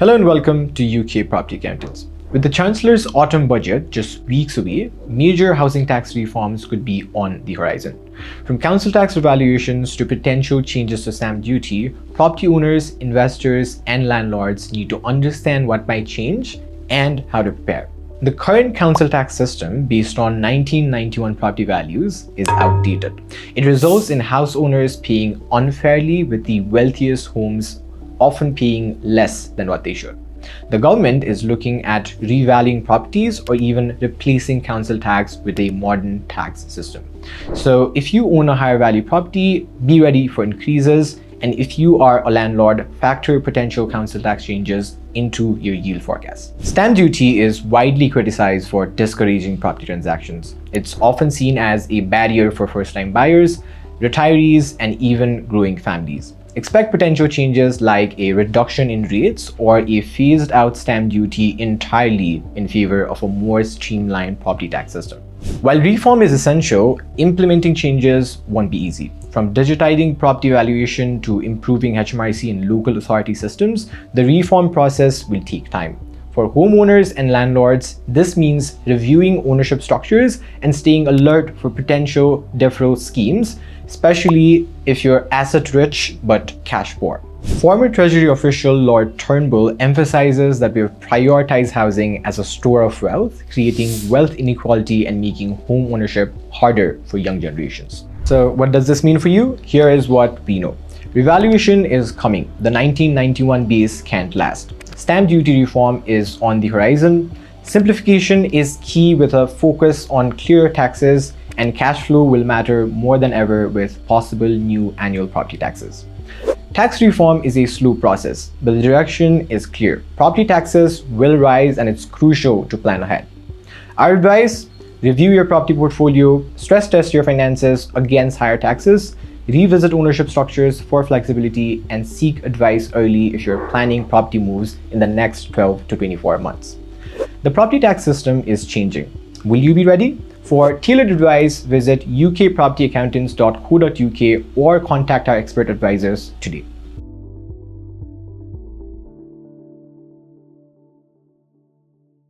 Hello and welcome to UK Property Accountants. With the Chancellor's autumn budget just weeks away, major housing tax reforms could be on the horizon. From council tax revaluations to potential changes to stamp duty, property owners, investors, and landlords need to understand what might change and how to prepare. The current council tax system, based on 1991 property values, is outdated. It results in house owners paying unfairly, with the wealthiest homes often paying less than what they should. The government is looking at revaluing properties or even replacing council tax with a modern tax system. So if you own a higher value property, be ready for increases. And if you are a landlord, factor potential council tax changes into your yield forecast. Stamp duty is widely criticized for discouraging property transactions. It's often seen as a barrier for first-time buyers, retirees, and even growing families. Expect potential changes like a reduction in rates or a phased out stamp duty entirely in favor of a more streamlined property tax system. While reform is essential, implementing changes won't be easy. From digitizing property valuation to improving HMRC and local authority systems, the reform process will take time. For homeowners and landlords, this means reviewing ownership structures and staying alert for potential deferral schemes, especially if you're asset-rich but cash-poor. Former Treasury official Lord Turnbull emphasizes that we have prioritized housing as a store of wealth, creating wealth inequality and making home ownership harder for young generations. So what does this mean for you? Here is what we know. Revaluation is coming. The 1991 base can't last. Stamp duty reform is on the horizon. Simplification is key, with a focus on clear taxes, and cash flow will matter more than ever with possible new annual property taxes. Tax reform is a slow process, but the direction is clear. Property taxes will rise, and it's crucial to plan ahead. Our advice: review your property portfolio, stress test your finances against higher taxes, revisit ownership structures for flexibility, and seek advice early if you're planning property moves in the next 12 to 24 months. The property tax system is changing. Will you be ready? For tailored advice, visit ukpropertyaccountants.co.uk or contact our expert advisors today.